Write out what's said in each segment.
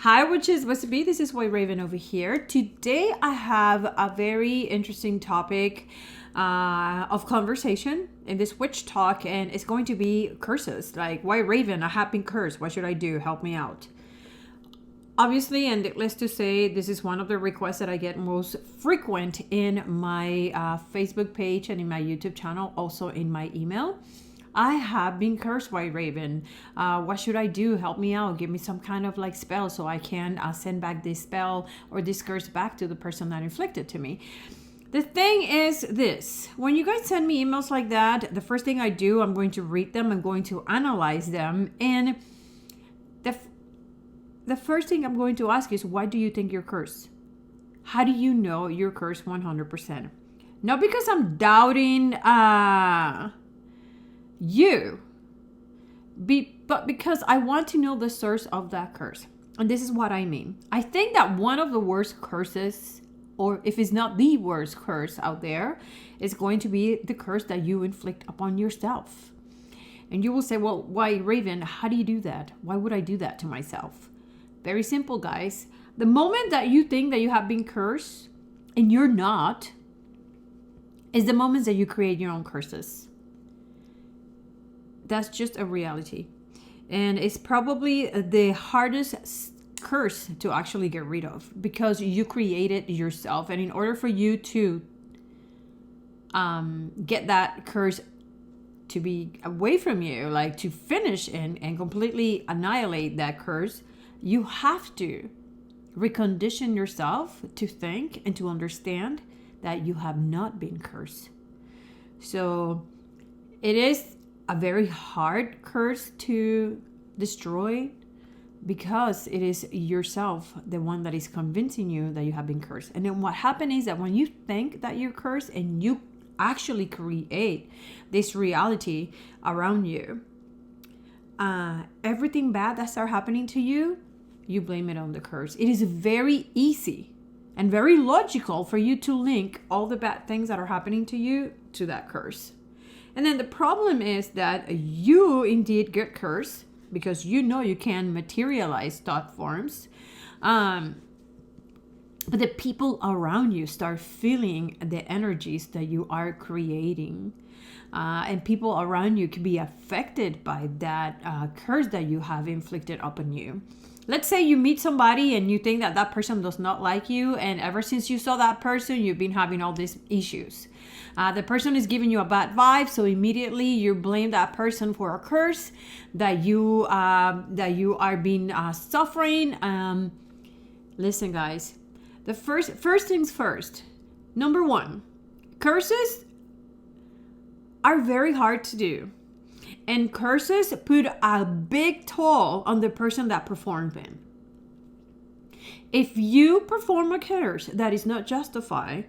Hi, witches, what's be? This is White Raven over here. Today I have a very interesting topic of conversation in this witch talk, and it's going to be curses. Like, White Raven, I have been cursed. What should I do? Help me out. Obviously, and needless to say, this is one of the requests that I get most frequent in my Facebook page and in my YouTube channel, also in my email. I have been cursed, White Raven. What should I do? Help me out. Give me some kind of like spell so I can send back this spell or this curse back to the person that inflicted to me. The thing is this. When you guys send me emails like that, the first thing I do, I'm going to read them. I'm going to analyze them. And the first thing I'm going to ask is, why do you think you're cursed? How do you know you're cursed 100%? Not because I'm doubting you, but because I want to know the source of that curse. And this is what I mean. I think that one of the worst curses, or if it's not the worst curse out there, is going to be the curse that you inflict upon yourself. And you will say, well, why, Raven, how do you do that? Why would I do that to myself? Very simple, guys. The moment that you think that you have been cursed and you're not, is the moments that you create your own curses. That's just a reality. And it's probably the hardest curse to actually get rid of, because you created yourself. And in order for you to get that curse to be away from you, like to finish and completely annihilate that curse, you have to recondition yourself to think and to understand that you have not been cursed. So it is a very hard curse to destroy, because it is yourself, the one that is convincing you that you have been cursed. And then what happens is that when you think that you're cursed and you actually create this reality around you, everything bad that starts happening to you, you blame it on the curse. It is very easy and very logical for you to link all the bad things that are happening to you to that curse. And then the problem is that you indeed get cursed because you know you can materialize thought forms. But the people around you start feeling the energies that you are creating. And people around you can be affected by that curse that you have inflicted upon you. Let's say you meet somebody and you think that that person does not like you, and ever since you saw that person, you've been having all these issues. The person is giving you a bad vibe, so immediately you blame that person for a curse that you are being suffering. Listen, guys, the first things first. Number one, curses are very hard to do. And curses put a big toll on the person that performed them. If you perform a curse that is not justified,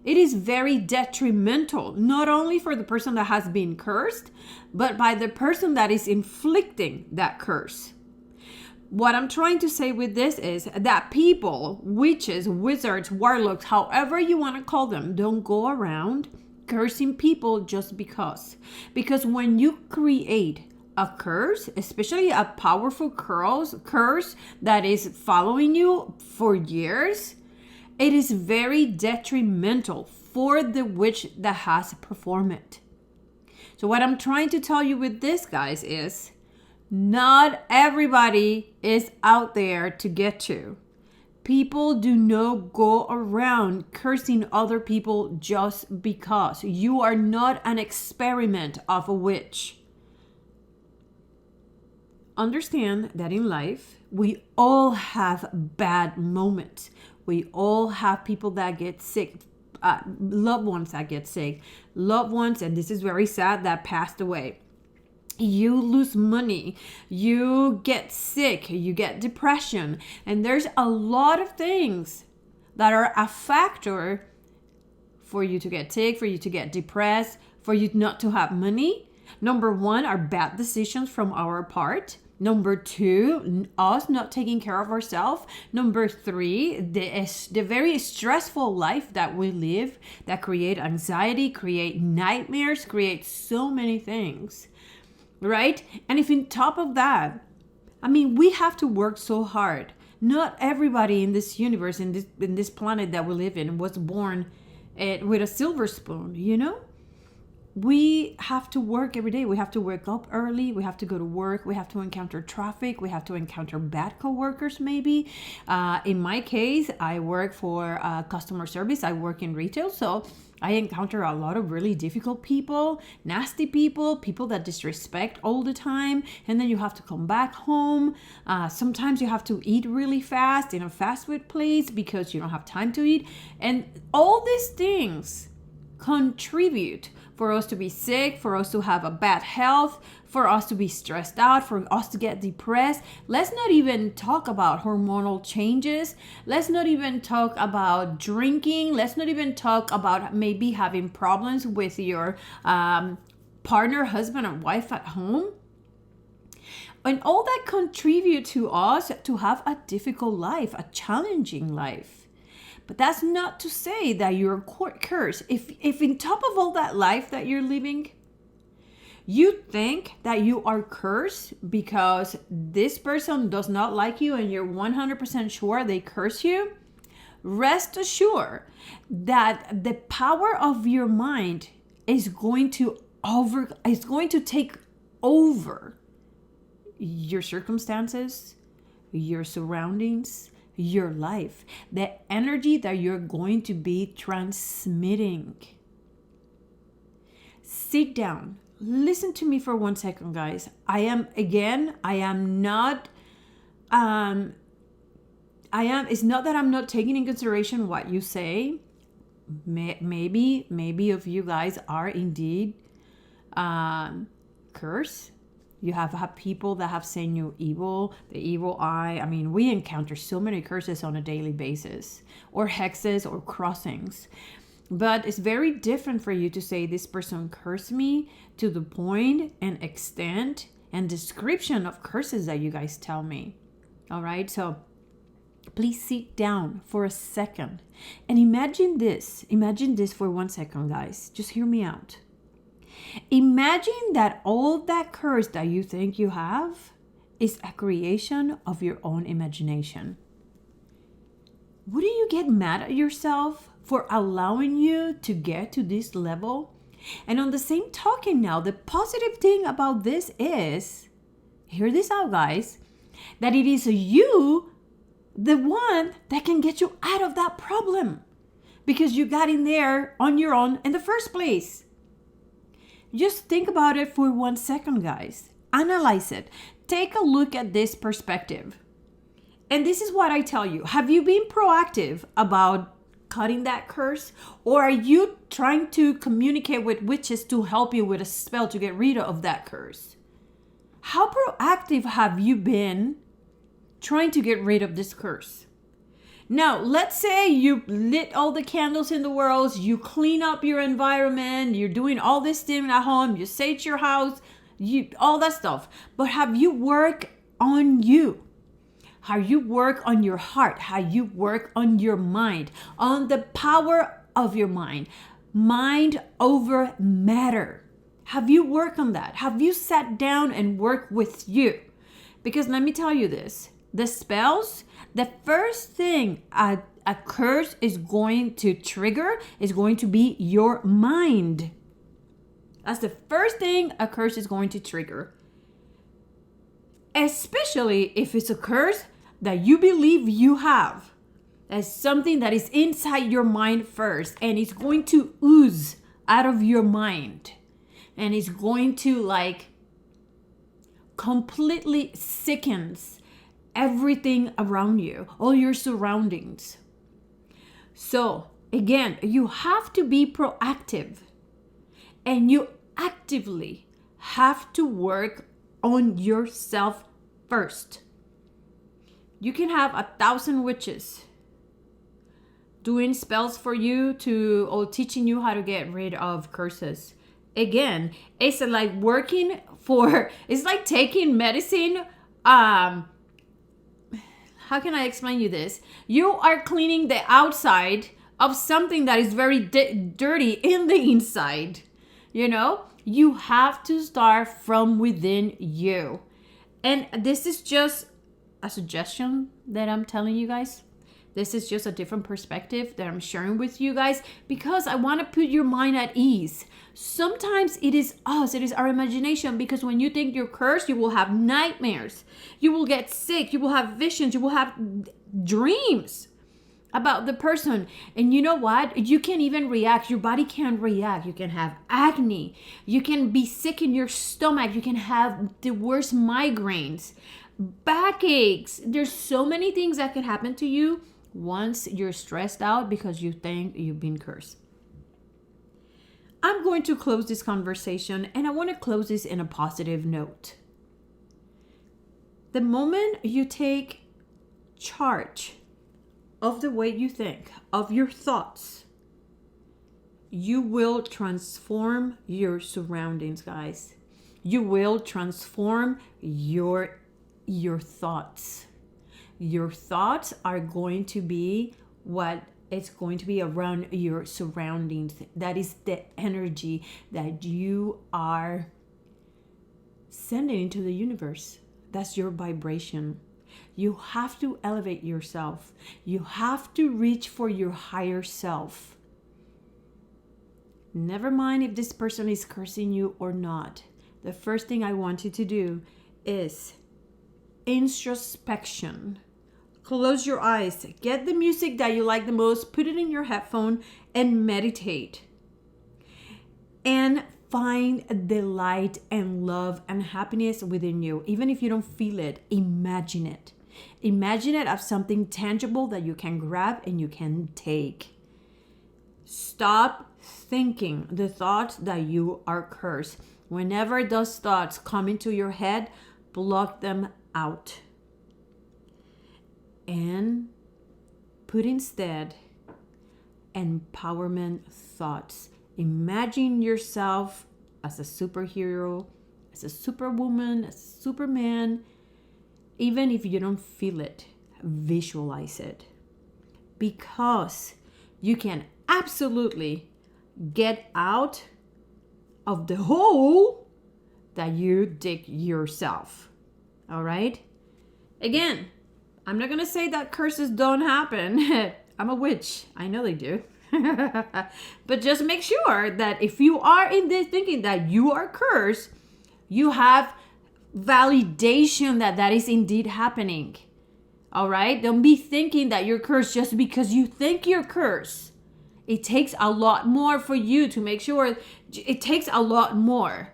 it is very detrimental, not only for the person that has been cursed, but by the person that is inflicting that curse. What I'm trying to say with this is that people, witches, wizards, warlocks, however you want to call them, don't go around cursing people just because. Because when you create a curse, especially a powerful curse that is following you for years, it is very detrimental for the witch that has performed it. So what I'm trying to tell you with this, guys, is not everybody is out there to get you. People do not go around cursing other people just because. You are not an experiment of a witch. Understand that in life, we all have bad moments. We all have people that get sick, loved ones that get sick, loved ones, and this is very sad, that passed away. You lose money, you get sick, you get depression, and there's a lot of things that are a factor for you to get sick, for you to get depressed, for you not to have money. Number one are bad decisions from our part. Number two, us not taking care of ourselves. Number three, the very stressful life that we live that create anxiety, create nightmares, create so many things. Right? And if on top of that, I mean, we have to work so hard Not everybody in this universe, in this planet that we live in, was born with a silver spoon, you know? We have to work every day. We have to wake up early. We have to go to work. We have to encounter traffic. We have to encounter bad coworkers, maybe. In my case, I work for customer service. I work in retail. So I encounter a lot of really difficult people, nasty people, people that disrespect all the time. And then you have to come back home. Sometimes you have to eat really fast in a fast food place because you don't have time to eat. And all these things contribute for us to be sick, for us to have a bad health, for us to be stressed out, for us to get depressed. Let's not even talk about hormonal changes. Let's not even talk about drinking. Let's not even talk about maybe having problems with your partner, husband, or wife at home. And all that contribute to us to have a difficult life, a challenging life. But that's not to say that you're cursed. If in top of all that life that you're living, you think that you are cursed because this person does not like you and you're 100% sure they curse you, rest assured that the power of your mind is going to take over your circumstances, your surroundings, your life, the energy that you're going to be transmitting. Sit down. Listen to me for 1 second, guys. It's not that I'm not taking in consideration what you say. Maybe of you guys are indeed cursed. You have had people that have seen you evil, the evil eye. I mean, we encounter so many curses on a daily basis, or hexes or crossings. But it's very different for you to say this person cursed me to the point and extent and description of curses that you guys tell me. All right, so please sit down for a second and imagine this. Imagine this for 1 second, guys. Just hear me out. Imagine that all that curse that you think you have is a creation of your own imagination. Wouldn't you get mad at yourself for allowing you to get to this level? And on the same token now, the positive thing about this is, hear this out, guys, that it is you, the one that can get you out of that problem because you got in there on your own in the first place. Just think about it for 1 second, guys. Analyze it. Take a look at this perspective. And this is what I tell you. Have you been proactive about cutting that curse? Or are you trying to communicate with witches to help you with a spell to get rid of that curse? How proactive have you been trying to get rid of this curse? Now, let's say you lit all the candles in the world, you clean up your environment, you're doing all this thing at home, you sage your house, all that stuff. But have you worked on you? How you work on your heart, how you work on your mind, on the power of your mind. Mind over matter. Have you worked on that? Have you sat down and worked with you? Because let me tell you this, the spells, the first thing a curse is going to trigger is going to be your mind. That's the first thing a curse is going to trigger. Especially if it's a curse that you believe you have. As something that is inside your mind first. And it's going to ooze out of your mind. And it's going to completely sickens everything around you, all your surroundings. So again, you have to be proactive and you actively have to work on yourself first. You can have 1,000 witches doing spells for you or teaching you how to get rid of curses. Again, it's like it's like taking medicine. How can I explain you this? You are cleaning the outside of something that is very dirty in the inside. You know, you have to start from within you. And this is just a suggestion that I'm telling you guys. This is just a different perspective that I'm sharing with you guys because I want to put your mind at ease. Sometimes it is us, it is our imagination, because when you think you're cursed, you will have nightmares. You will get sick, you will have visions, you will have dreams about the person. And you know what? You can even react. Your body can react. You can have acne. You can be sick in your stomach. You can have the worst migraines, backaches. There's so many things that can happen to you once you're stressed out because you think you've been cursed. I'm going to close this conversation, and I want to close this in a positive note. The moment you take charge of the way you think, of your thoughts, you will transform your surroundings, guys. You will transform your thoughts. Your thoughts are going to be what it's going to be around your surroundings. That is the energy that you are sending into the universe. That's your vibration. You have to elevate yourself. You have to reach for your higher self. Never mind if this person is cursing you or not. The first thing I want you to do is introspection. Close your eyes. Get the music that you like the most. Put it in your headphone and meditate. And find the light and love and happiness within you. Even if you don't feel it, imagine it. Imagine it as something tangible that you can grab and you can take. Stop thinking the thoughts that you are cursed. Whenever those thoughts come into your head, block them out. And put instead empowerment thoughts. Imagine yourself as a superhero, as a superwoman, as a superman. Even if you don't feel it, visualize it. Because you can absolutely get out of the hole that you dig yourself. All right? Again, I'm not going to say that curses don't happen. I'm a witch. I know they do. But just make sure that if you are in this thinking that you are cursed, you have validation that that is indeed happening. All right? Don't be thinking that you're cursed just because you think you're cursed. It takes a lot more for you to make sure. It takes a lot more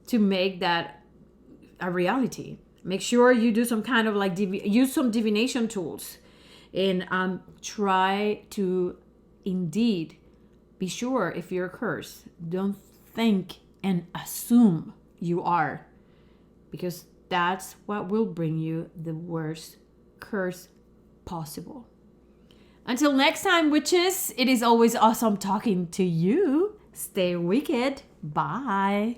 to make that a reality. Make sure you do some kind of like use some divination tools, and try to indeed be sure if you're cursed. Don't think and assume you are, because that's what will bring you the worst curse possible. Until next time, witches, it is always awesome talking to you. Stay wicked. Bye.